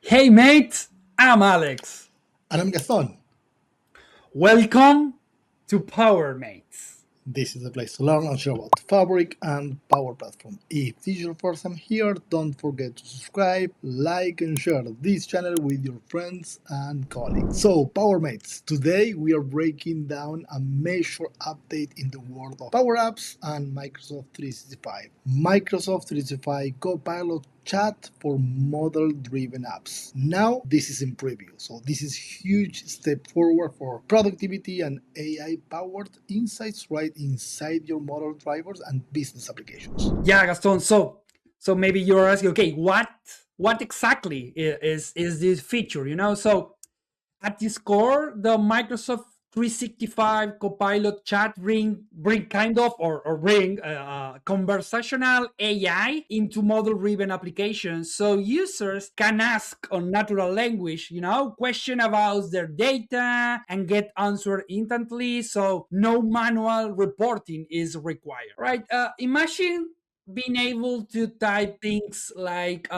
Hey mate, I'm Alex. And I'm Gaston. Welcome to Power Mates. This is the place to learn and share about Fabric and Power Platform. If this is your first time here, don't forget to subscribe, like, and share this channel with your friends and colleagues. So, Power Mates, today we are breaking down a major update in the world of Power Apps and Microsoft 365. Microsoft 365 Copilot chat for model driven apps. Now this is in preview. So this is huge step forward for productivity and AI powered insights right inside your model drivers and business applications. Yeah, Gaston. So maybe you're asking, okay, what exactly is this feature? So at its core, the Microsoft 365 Copilot chat bring kind of or bring conversational AI into model-driven applications, so users can ask on natural language, question about their data and get answered instantly. So no manual reporting is required, right? Imagine being able to type things like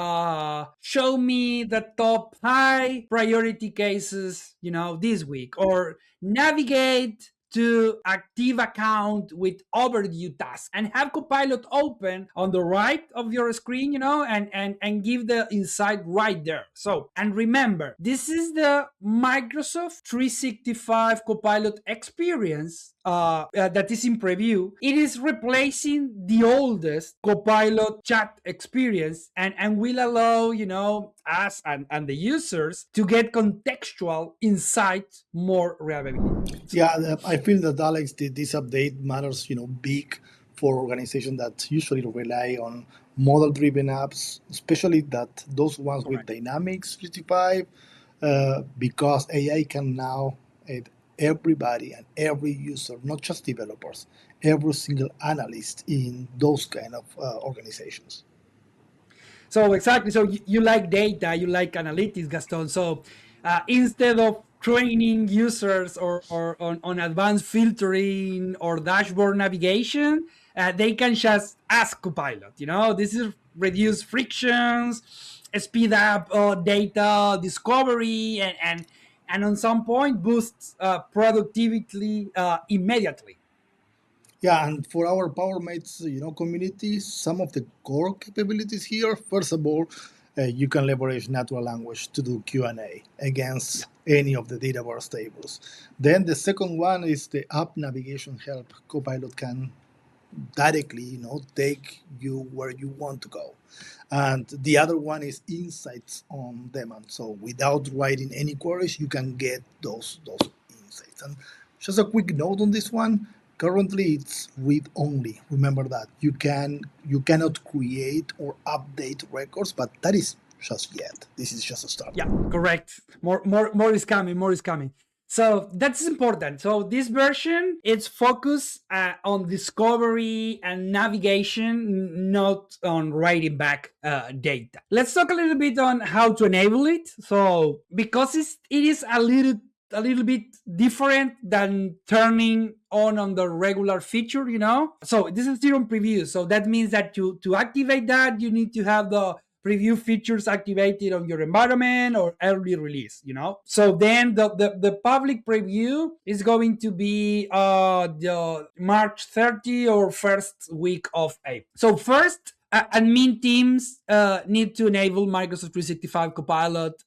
show me the top high priority cases this week, or navigate to active account with overdue tasks, and have Copilot open on the right of your screen, and give the insight right there. So, and remember, this is the Microsoft 365 Copilot experience that is in preview. It is replacing the oldest Copilot chat experience, and will allow, us and the users to get contextual insight more reliably. Yeah, I feel that Alex did this update matters, big for organizations that usually rely on model-driven apps, especially that those ones with Correct. Dynamics 365, because AI can now aid everybody and every user, not just developers, every single analyst in those kind of organizations. So exactly. So you like data, you like analytics, Gaston. So instead of training users or on advanced filtering or dashboard navigation, they can just ask Copilot. This is reduce frictions, speed up data discovery, and on some point boosts productivity immediately. Yeah, and for our PowerMates, community, some of the core capabilities here. First of all, you can leverage natural language to do Q&A Yeah. against any of the Dataverse tables. Then the second one is the app navigation help. Copilot can directly, take you where you want to go. And the other one is insights on demand. So without writing any queries, you can get those insights. And just a quick note on this one. Currently, it's read only. Remember that you cannot create or update records, but that is just yet. This is just a start. Yeah, correct. More is coming. More is coming. So that's important. So this version it's focused on discovery and navigation, not on writing back data. Let's talk a little bit on how to enable it. So because it is a little bit different than turning on the regular feature, So this is still on preview. So that means that to activate that, you need to have the preview features activated on your environment or early release, So then the public preview is going to be the March 30 or first week of April. So first, admin teams need to enable Microsoft 365 Copilot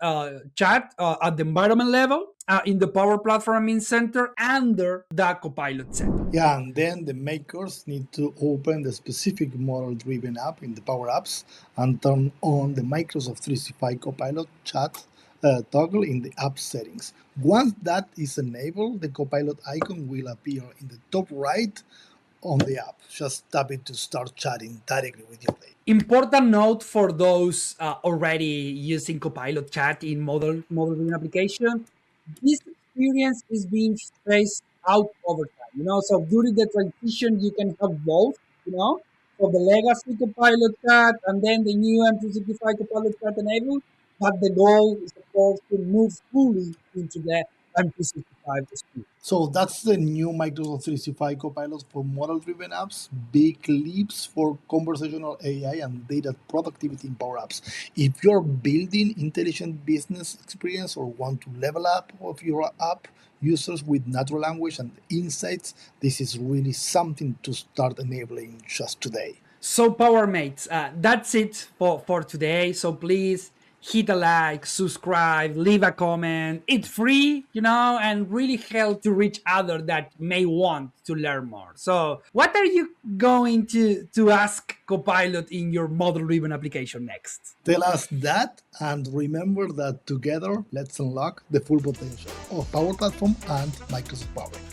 chat at the environment level in the Power Platform admin center under the Copilot center. Yeah, and then the makers need to open the specific model driven app in the Power Apps and turn on the Microsoft 365 Copilot chat toggle in the app settings. Once that is enabled, the Copilot icon will appear in the top right on the app. Just tap it to start chatting directly with your play. Important note for those already using Copilot chat in model application: this experience is being spaced out over time. So during the transition, you can have both. So the legacy Copilot chat and then the new M365 Copilot chat enabled. But the goal is, of course, to move fully into the M365 365 speed. So that's the new Microsoft 365 Copilot for model-driven apps, big leaps for conversational AI and data productivity in Power Apps. If you're building intelligent business experience or want to level up of your app users with natural language and insights, this is really something to start enabling just today. So, Power Mates, that's it for today. So, please hit a like, subscribe, leave a comment. It's free, and really help to reach others that may want to learn more. So, what are you going to ask Copilot in your model driven application next? Tell us that, and remember that together, let's unlock the full potential of Power Platform and Microsoft Power.